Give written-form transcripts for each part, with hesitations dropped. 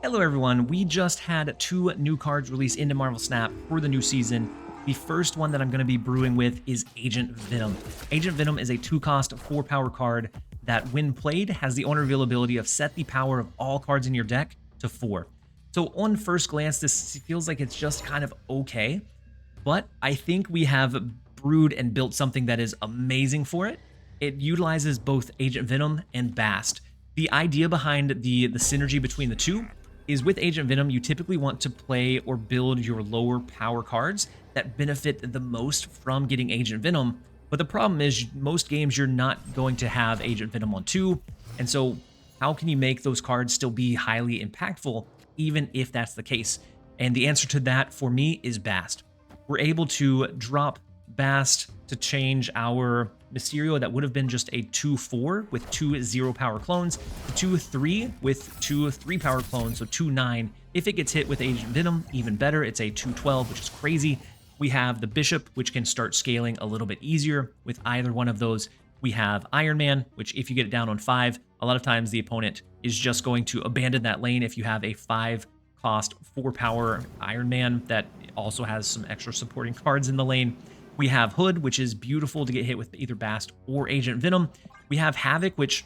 Hello everyone, we just had 2 new cards released into Marvel Snap for the new season. The first one that I'm going to be brewing with is Agent Venom. Agent Venom is a 2-cost, 4-power card that when played has the owner ability of set the power of all cards in your deck to 4. So on first glance, this feels like it's just kind of okay, but I think we have brewed and built something that is amazing for it. It utilizes both Agent Venom and BAST. The idea behind the synergy between the two is with Agent Venom, you typically want to play or build your lower power cards that benefit the most from getting Agent Venom. But the problem is most games you're not going to have Agent Venom on 2. And so how can you make those cards still be highly impactful even if that's the case? And the answer to that for me is BAST. We're able to drop BAST to change our Mysterio that would have been just a 2-4 with 2 0-power clones to 2-3 with 2 3-power clones, so 2-9. If it gets hit with Agent Venom, even better, it's a 2-12, which is crazy. We have the Bishop, which can start scaling a little bit easier with either one of those. We have Iron Man, which if you get it down on 5, a lot of times the opponent is just going to abandon that lane if you have a 5-cost, 4-power Iron Man that also has some extra supporting cards in the lane. We have Hood, which is beautiful to get hit with either BAST or Agent Venom. We have Havok, which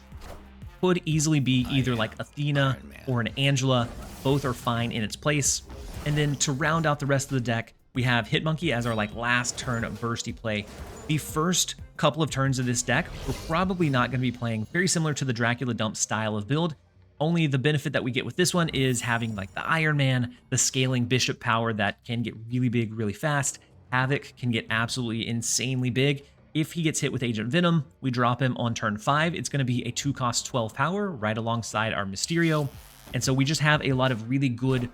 could easily be either like Athena or an Angela. Both are fine in its place. And then to round out the rest of the deck, we have Hitmonkey as our last turn bursty play. The first couple of turns of this deck, we're probably not going to be playing very similar to the Dracula Dump style of build. Only the benefit that we get with this one is having the Iron Man, the scaling Bishop power that can get really big really fast. Havok can get absolutely insanely big. If he gets hit with Agent Venom, we drop him on turn 5. It's going to be a 2-cost 12 power right alongside our Mysterio. And so we just have a lot of really good,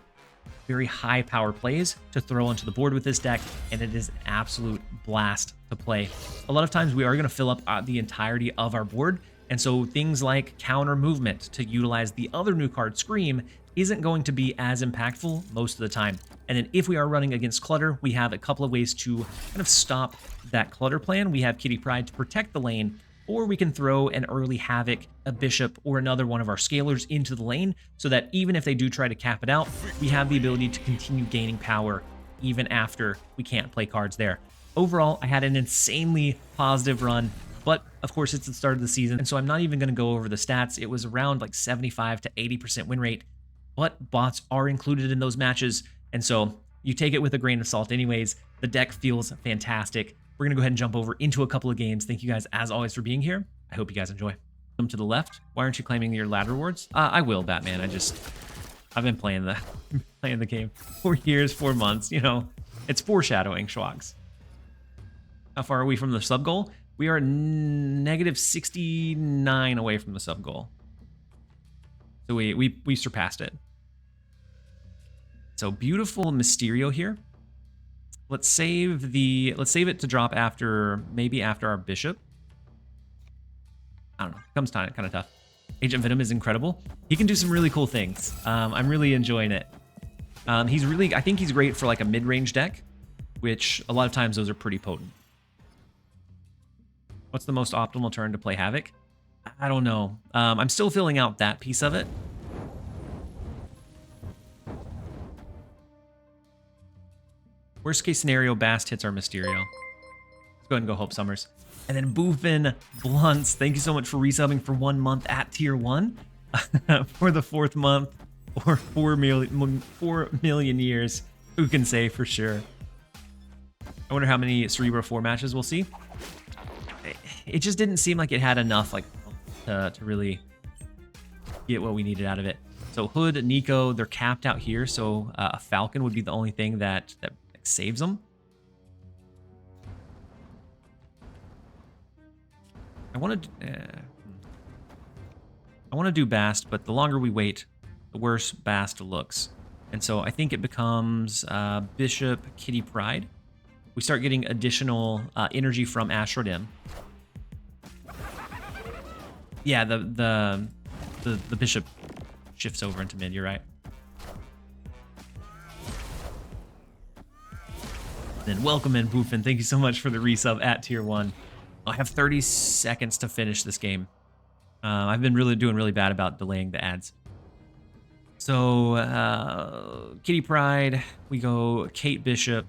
very high power plays to throw onto the board with this deck, and it is an absolute blast to play. A lot of times we are going to fill up the entirety of our board, and so things like counter movement to utilize the other new card, Scream, isn't going to be as impactful most of the time. And then if we are running against clutter, we have a couple of ways to kind of stop that clutter plan. We have Kitty Pryde to protect the lane, or we can throw an early Havok, a Bishop, or another one of our scalers into the lane so that even if they do try to cap it out, we have the ability to continue gaining power even after we can't play cards there. Overall, I had an insanely positive run, but of course it's the start of the season, and so I'm not even going to go over the stats. It was around 75 to 80% win rate, but bots are included in those matches, and so you take it with a grain of salt anyways. The deck feels fantastic. We're going to go ahead and jump over into a couple of games. Thank you guys, as always, for being here. I hope you guys enjoy. Come to the left. Why aren't you claiming your ladder rewards? I will, Batman. I've been playing the game 4 years, 4 months. You know, it's foreshadowing, Schwags. How far are we from the sub goal? We are negative 69 away from the sub goal. So we surpassed it. So beautiful Mysterio here. Let's save it to drop maybe after our Bishop. I don't know. Comes kind of tough. Agent Venom is incredible. He can do some really cool things. I'm really enjoying it. I think he's great for a mid-range deck, which a lot of times those are pretty potent. What's the most optimal turn to play Havok? I don't know. I'm still filling out that piece of it. Worst case scenario, BAST hits our Mysterio. Let's go ahead and go Hope Summers. And then Boofin Blunts, thank you so much for resubbing for 1 month at tier 1. For the 4th month, or 4 million years. Who can say for sure? I wonder how many Cerebro 4 matches we'll see. It just didn't seem like it had enough to really get what we needed out of it. So Hood, Nico, they're capped out here, so a Falcon would be the only thing that saves them. I want to do BAST, but the longer we wait, the worse BAST looks. And so I think it becomes Bishop, Kitty Pryde. We start getting additional energy from Asteroid M. Yeah, the Bishop shifts over into mid, you're right. Then welcome in, Boofin. Thank you so much for the resub at tier 1. I have 30 seconds to finish this game. I've been doing really bad about delaying the ads. So, Kitty Pryde, we go Kate Bishop.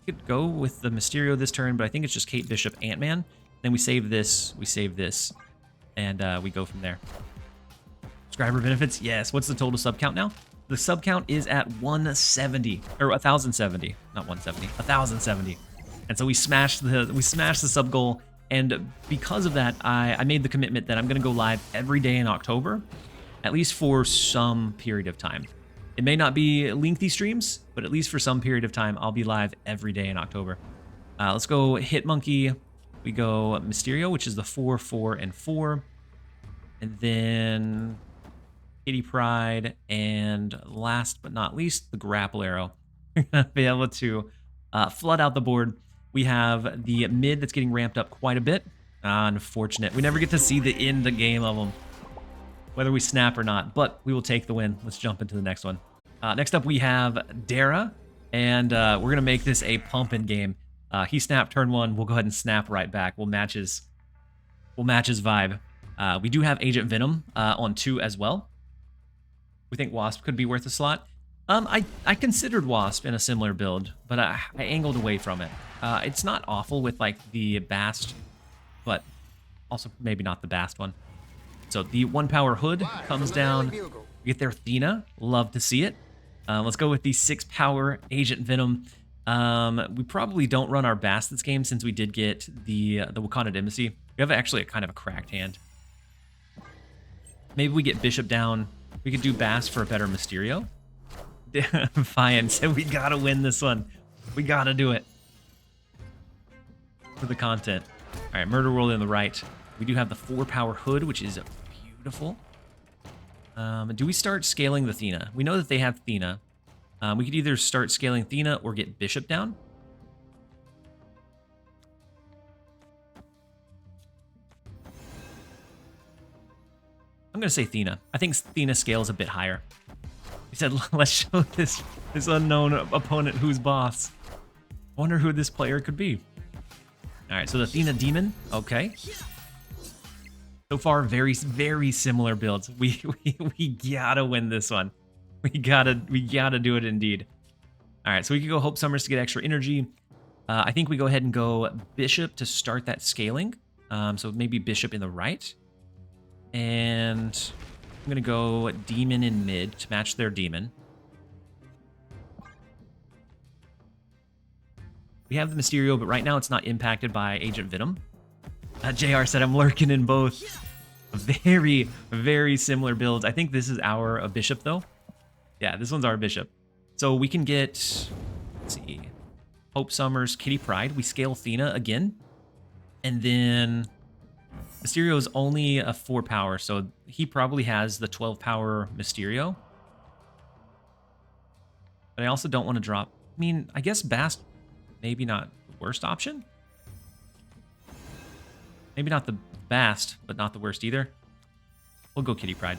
We could go with the Mysterio this turn, but I think it's just Kate Bishop, Ant-Man. Then we save this, and we go from there. Subscriber benefits, yes. What's the total sub count now? The sub count is at 170, or 1,070, not 170, 1,070. And so we smashed the sub goal, and because of that, I made the commitment that I'm gonna go live every day in October, at least for some period of time. It may not be lengthy streams, but at least for some period of time, I'll be live every day in October. Let's go Hit Monkey. We go Mysterio, which is the 4, 4, and 4. And then Kitty Pryde, and last but not least, the Grapple Arrow. We're going to be able to flood out the board. We have the mid that's getting ramped up quite a bit. Unfortunate. We never get to see the end game of them, whether we snap or not, but we will take the win. Let's jump into the next one. Next up, we have Dara, and we're going to make this a pumping game. He snapped turn 1. We'll go ahead and snap right back. We'll match his vibe. We do have Agent Venom on 2 as well. We think Wasp could be worth a slot. I considered Wasp in a similar build, but I angled away from it. It's not awful with like the BAST, but also maybe not the BAST one. So the 1 power hood comes down. We get their Athena. Love to see it. Let's go with the 6 power Agent Venom. We probably don't run our BAST this game since we did get the Wakanda Embassy. We have actually a kind of a cracked hand. Maybe we get Bishop down. We could do BAST for a better Mysterio. Defiant said we gotta win this one. We gotta do it. For the content. Alright, Murder World in the right. We do have the 4 power hood, which is beautiful. Do we start scaling the Athena? We know that they have Athena. We could either start scaling Athena or get Bishop down. I'm going to say Athena. I think Athena scales a bit higher. He said, let's show this unknown opponent who's boss. I wonder who this player could be. All right, so the Athena Demon. Okay. So far, very, very similar builds. We gotta win this one. We gotta do it indeed. All right, so we could go Hope Summers to get extra energy. I think we go ahead and go Bishop to start that scaling. So maybe Bishop in the right. And I'm gonna go Demon in mid to match their Demon. We have the Mysterio, but right now it's not impacted by Agent Venom. JR said I'm lurking in both. Very, very similar builds. I think this is our Bishop, though. Yeah, this one's our Bishop. So we can get, let's see, Hope Summers, Kitty Pryde. We scale Athena again. And then Mysterio is only a 4 power, so he probably has the 12 power Mysterio. But I also don't want to drop. I mean, I guess BAST, maybe not the worst option. Maybe not the best, but not the worst either. We'll go Kitty Pryde.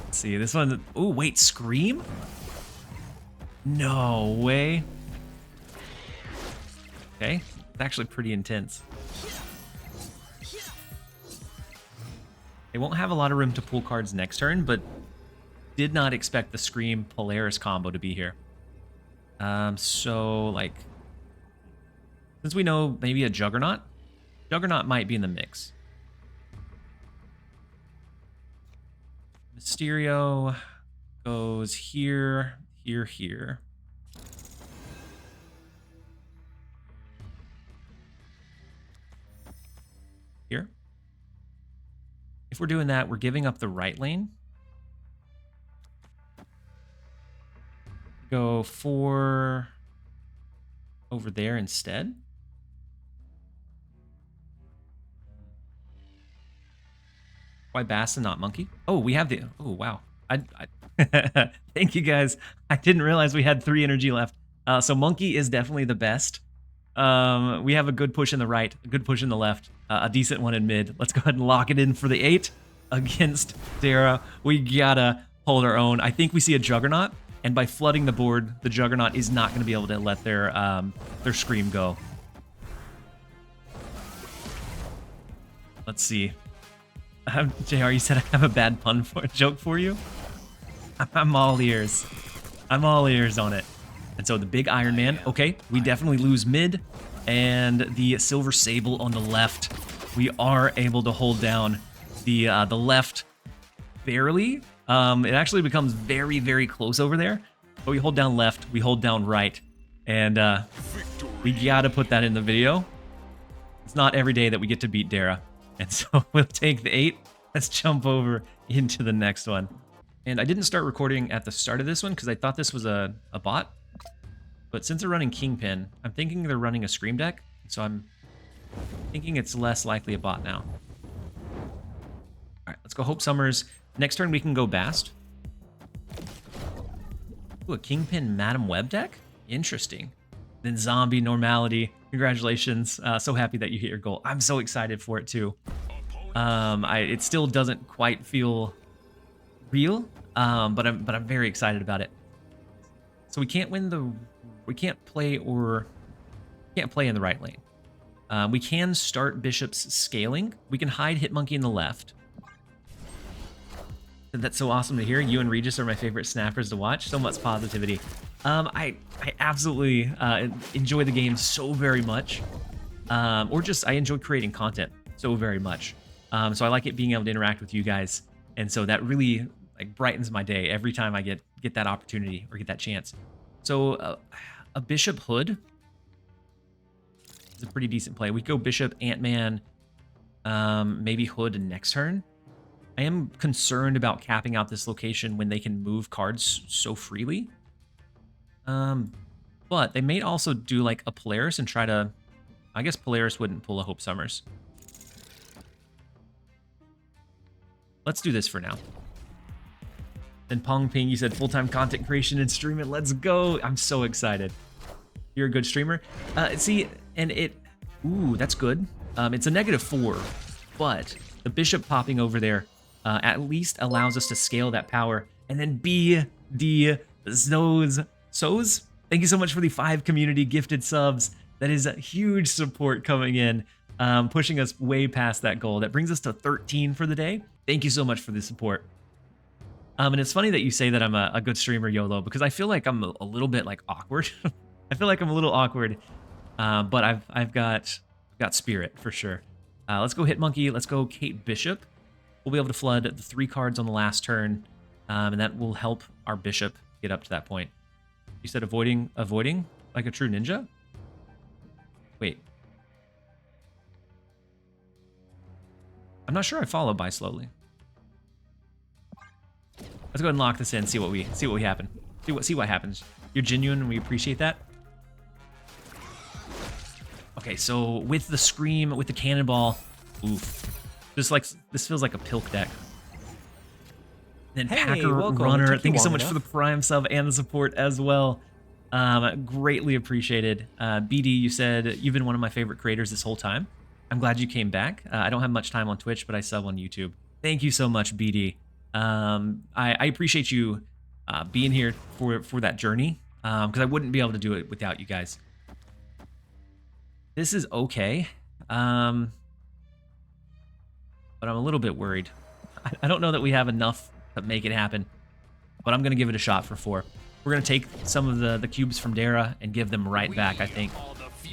Let's see, this one. Oh, wait, Scream? No way. Okay, it's actually pretty intense. They won't have a lot of room to pull cards next turn, but did not expect the Scream Polaris combo to be here. So, like, since we know maybe a Juggernaut might be in the mix. Mysterio goes here, here, here. Here. If we're doing that, we're giving up the right lane. Go for over there instead. Why BAST and not Monkey? Oh, we have the... Oh, wow. Thank you, guys. I didn't realize we had 3 energy left. So Monkey is definitely the best. We have a good push in the right, a good push in the left, a decent one in mid. Let's go ahead and lock it in for the 8 against Dara. We gotta hold our own. I think we see a Juggernaut. And by flooding the board, the Juggernaut is not going to be able to let their Scream go. Let's see. JR, you said I have a bad joke for you? I'm all ears. I'm all ears on it. And so the big Iron Man, okay, we definitely lose mid, and the Silver Sable on the left, we are able to hold down the left barely. It actually becomes very, very close over there, but we hold down left, we hold down right, and we gotta put that in the video. It's not every day that we get to beat Dara, and so we'll take the 8. Let's jump over into the next one. And I didn't start recording at the start of this one because I thought this was a bot. But since they're running Kingpin, I'm thinking they're running a Scream deck. So I'm thinking it's less likely a bot now. All right, let's go Hope Summers. Next turn we can go Bast. Ooh, a Kingpin Madam Web deck? Interesting. Then Zombie Normality. Congratulations. So happy that you hit your goal. I'm so excited for it too. It still doesn't quite feel real, but I'm very excited about it. So we can't play in the right lane. We can start Bishop's scaling. We can hide Hitmonkey in the left. That's so awesome to hear. You and Regis are my favorite snappers to watch. So much positivity. I absolutely enjoy the game so very much. I enjoy creating content so very much. So I like it being able to interact with you guys. And so that really like brightens my day every time I get that opportunity or get that chance. So a Bishop Hood is a pretty decent play. We go Bishop, Ant-Man, maybe Hood next turn. I am concerned about capping out this location when they can move cards so freely. But they may also do like a Polaris and try to... I guess Polaris wouldn't pull a Hope Summers. Let's do this for now. Then Pong Ping, you said full-time content creation and streaming. Let's go. I'm so excited. You're a good streamer. Ooh, that's good. It's a -4, but the Bishop popping over there at least allows us to scale that power. And then Soz. Thank you so much for the 5 community gifted subs. That is a huge support coming in, pushing us way past that goal. That brings us to 13 for the day. Thank you so much for the support. And it's funny that you say that I'm a good streamer, YOLO, because I feel like I'm a little bit like awkward. I feel like I'm a little awkward, but I've got spirit for sure. Let's go Hitmonkey. Let's go Kate Bishop. We'll be able to flood the 3 cards on the last turn, and that will help our Bishop get up to that point. You said avoiding like a true ninja? Wait. I'm not sure I follow by slowly. Let's go ahead and lock this in. See what happen. See what happens. You're genuine, and we appreciate that. Okay, so with the Scream, with the Cannonball, oof. This feels like a Pilk deck. Then hey, Packer Runner, thank you so much for the Prime sub and the support as well. Greatly appreciated. BD, you said you've been one of my favorite creators this whole time. I'm glad you came back. I don't have much time on Twitch, but I sub on YouTube. Thank you so much, BD. I appreciate you being here for that journey, because I wouldn't be able to do it without you guys. This is okay, but I'm a little bit worried. I don't know that we have enough to make it happen, but I'm going to give it a shot for 4. We're going to take some of the cubes from Dara and give them right back, I think.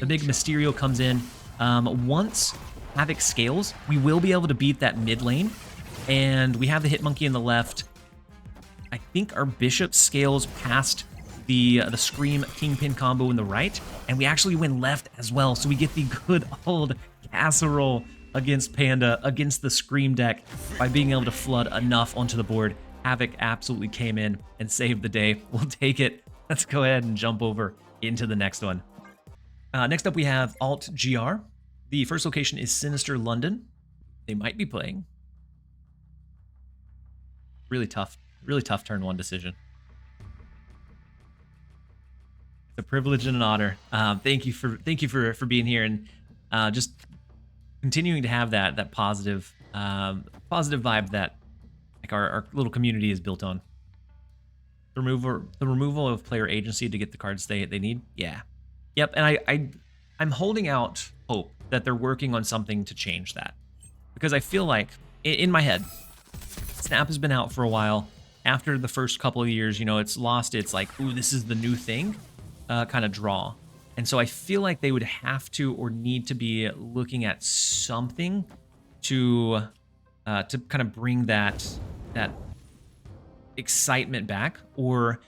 The big Mysterio comes in. Once Havok scales, we will be able to beat that mid lane, and we have the Hitmonkey in the left. I think our Bishop scales past the Scream Kingpin combo in the right, and we actually win left as well, so we get the good old casserole against Panda, against the Scream deck, by being able to flood enough onto the board. Havok absolutely came in and saved the day. We'll take it. Let's go ahead and jump over into the next one. Next up, we have Alt GR. The first location is Sinister London. They might be playing. Really tough turn 1 decision. It's a privilege and an honor. Thank you for being here and just continuing to have that positive vibe that like our little community is built on. The removal of player agency to get the cards they need. Yeah. Yep. And I'm holding out hope that they're working on something to change that. Because I feel like, in my head, Snap has been out for a while. After the first couple of years, you know, it's lost its like, ooh, this is the new thing kind of draw. And so I feel like they would have to or need to be looking at something to kind of bring that excitement back, or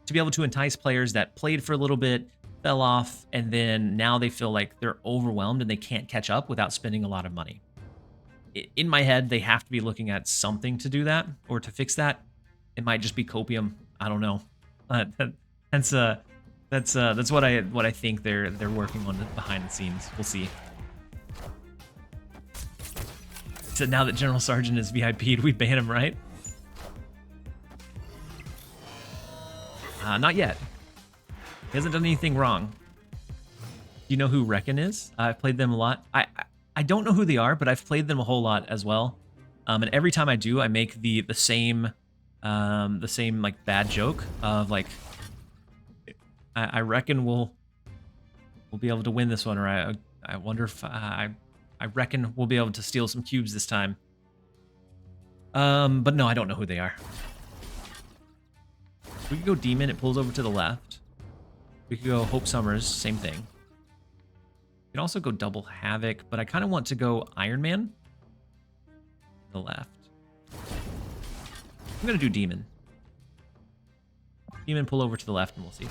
to be able to entice players that played for a little bit, fell off, and then now they feel like they're overwhelmed and they can't catch up without spending a lot of money. In my head, they have to be looking at something to do that or to fix that. It might just be copium. I don't know. That's what I think they're working on behind the scenes. We'll see. So now that General Sergeant is VIP'd, we ban him, right? Not yet. He hasn't done anything wrong. Do you know who Reckon is? I've played them a lot. I don't know who they are, but I've played them a whole lot as well. And every time I do, I make the same like bad joke of like, I reckon we'll be able to win this one, or I wonder if I reckon we'll be able to steal some cubes this time. But no, I don't know who they are. We could go Demon, it pulls over to the left. We could go Hope Summers, same thing. We can also go double Havok, but I kind of want to go Iron Man. The left. I'm gonna do Demon. Demon, pull over to the left, and we'll see.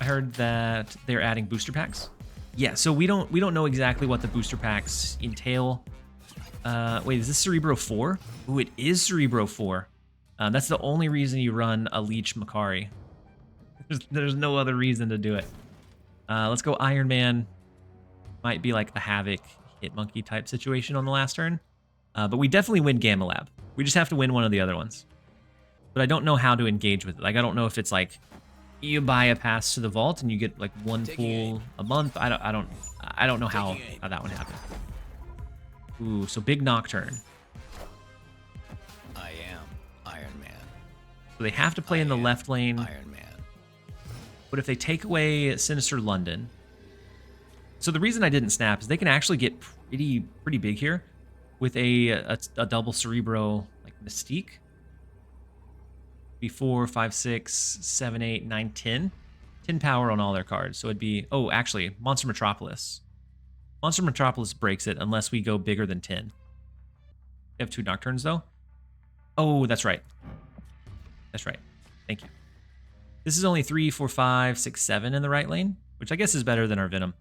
I heard that they're adding booster packs. Yeah, so we don't know exactly what the booster packs entail. Wait, is this Cerebro 4? Ooh, it is Cerebro 4. That's the only reason you run a Leech Makari. There's no other reason to do it. Let's go Iron Man. Might be like a Havok Hitmonkey type situation on the last turn. But we definitely win Gamma Lab. We just have to win one of the other ones. But I don't know how to engage with it. Like, I don't know if it's like you buy a pass to the vault and you get like one pool a month. I don't know how that would happen. Ooh, so big Nocturne. I am Iron Man. So they have to play in the left lane. Iron Man. But if they take away Sinister London, so the reason I didn't snap is they can actually get pretty big here with a double Cerebro like Mystique. Be 4, 5, 6, 7, 8, 9, 10. 10 power on all their cards. So it'd be, oh, actually, Monster Metropolis. Monster Metropolis breaks it unless we go bigger than 10. We have 2 Nocturnes, though. Oh, that's right. That's right. Thank you. This is only 3, 4, 5, 6, 7 in the right lane, which I guess is better than our Venom.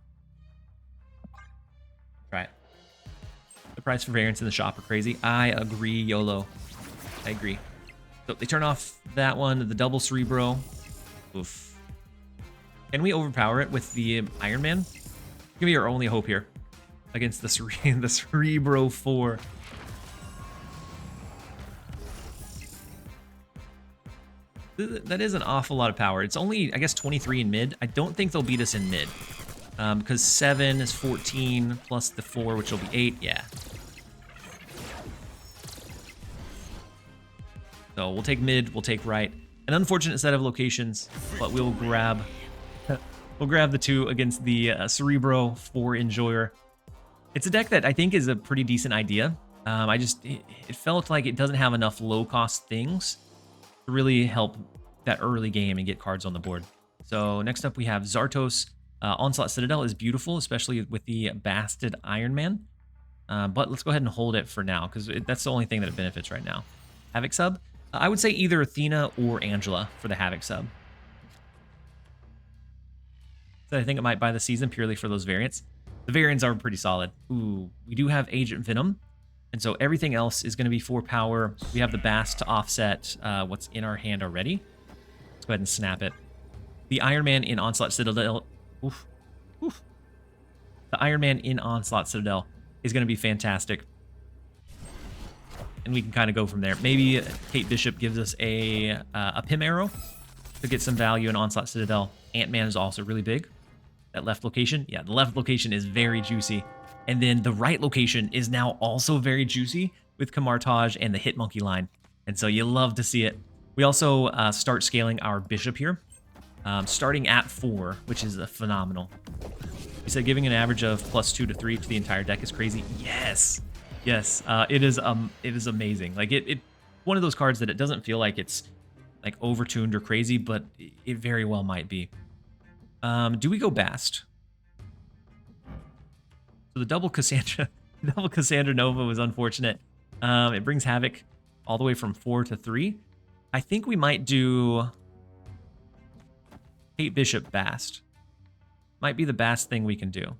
Right. The price for variants in the shop are crazy. I agree, YOLO. I agree. So they turn off that one, the double Cerebro. Oof. Can we overpower it with the Iron Man? Give me our only hope here against the Cerebro 4. That is an awful lot of power. It's only, I guess, 23 in mid. I don't think they'll beat us in mid. Because 7 is 14 plus the 4, which will be 8. Yeah. So we'll take mid, we'll take right. An unfortunate set of locations, but we'll grab the 2 against the Cerebro 4 Enjoyer. It's a deck that I think is a pretty decent idea. It felt like it doesn't have enough low-cost things to really help that early game and get cards on the board. So next up we have Zartos. Onslaught Citadel is beautiful, especially with the Basted Iron Man. But let's go ahead and hold it for now, because that's the only thing that it benefits right now. Havok sub? I would say either Athena or Angela for the Havok sub. So I think it might buy the season purely for those variants. The variants are pretty solid. Ooh, we do have Agent Venom. And so everything else is going to be 4 power. We have the BAST to offset what's in our hand already. Let's go ahead and snap it. The Iron Man in Onslaught Citadel. Oof. Oof. The Iron Man in Onslaught Citadel is going to be fantastic. And we can kind of go from there. Maybe Kate Bishop gives us a Pim Arrow to get some value in Onslaught Citadel. Ant-Man is also really big. That left location, yeah, the left location is very juicy. And then the right location is now also very juicy with Kamartaj and the Hitmonkey line. And so you love to see it. We also start scaling our Bishop here, starting at 4, which is phenomenal. You said giving an average of +2 to 3 to the entire deck is crazy. Yes, yes, it is amazing. Like it one of those cards that it doesn't feel like it's like overtuned or crazy, but it very well might be. Do we go BAST? So the double Cassandra, double Cassandra Nova was unfortunate. It brings Havok all the way from 4 to 3. I think we might do Hate Bishop BAST. Might be the BAST thing we can do.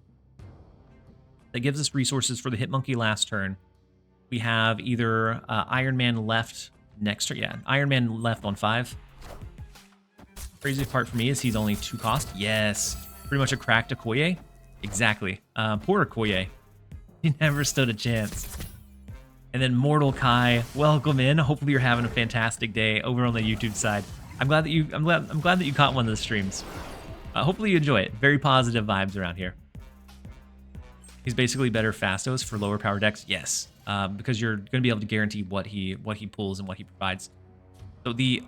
That gives us resources for the Hitmonkey last turn. We have either Iron Man left next turn. Yeah, Iron Man left on 5. Crazy part for me is he's only 2 cost. Yes, pretty much a cracked Okoye. Exactly. Poor Okoye. He never stood a chance. And then Mortal Kai, welcome in. Hopefully you're having a fantastic day over on the YouTube side. I'm glad that you caught one of the streams. Hopefully you enjoy it. Very positive vibes around here. He's basically better Fastos for lower power decks. Yes, because you're going to be able to guarantee what he pulls and what he provides. So the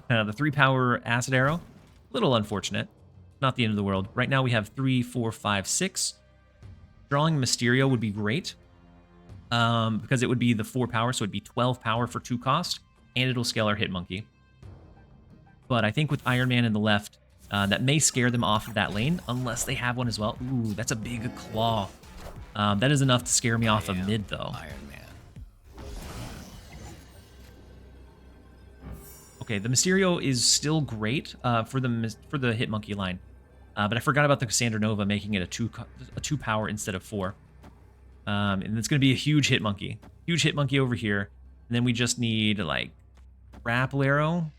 3 power Acid Arrow, a little unfortunate. Not the end of the world. Right now we have 3, 4, 5, 6. Drawing Mysterio would be great. Because it would be the 4 power, so it'd be 12 power for 2 cost, and it'll scale our Hitmonkey. But I think with Iron Man in the left, that may scare them off of that lane, unless they have one as well. Ooh, that's a big claw. That is enough to scare me off of mid, though. Iron Man. Okay, the Mysterio is still great for the Hitmonkey line, but I forgot about the Cassandra Nova making it a 2 power instead of 4. And it's going to be a huge Hitmonkey. Huge Hitmonkey over here. And then we just need, like, Grapple Arrow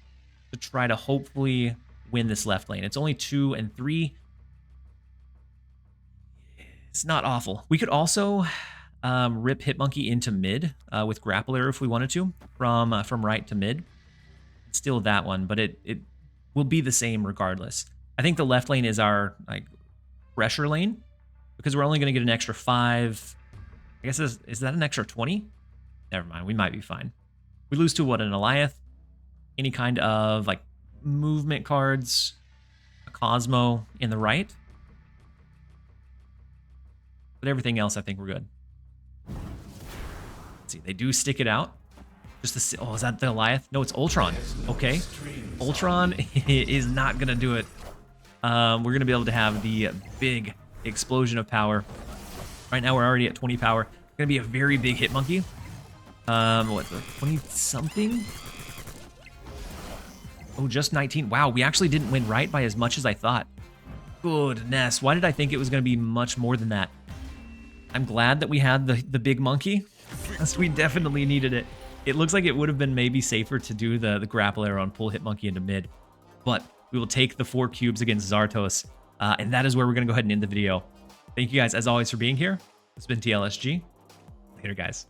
to try to hopefully win this left lane. It's only 2 and 3. It's not awful. We could also rip Hitmonkey into mid with Grapple Arrow if we wanted to, from right to mid. It's still that one, but it will be the same regardless. I think the left lane is our, like, pressure lane, because we're only going to get an extra 5... I guess, is that an extra 20? Never mind, we might be fine. We lose to, what, an Eliath? Any kind of, like, movement cards, a Cosmo in the right. But everything else, I think we're good. Let's see, they do stick it out. Just to see, oh, is that the Eliath? No, it's Ultron. Okay. Ultron is not going to do it. We're going to be able to have the big explosion of power. Right now, we're already at 20 power. Gonna be a very big Hitmonkey. What, 20-something? Oh, just 19. Wow, we actually didn't win right by as much as I thought. Goodness, why did I think it was gonna be much more than that? I'm glad that we had the big monkey, because we definitely needed it. It looks like it would have been maybe safer to do the grapple arrow and pull Hitmonkey into mid, but we will take the 4 cubes against Zartos, and that is where we're gonna go ahead and end the video. Thank you guys, as always, for being here. It's been TLSG. Later, guys.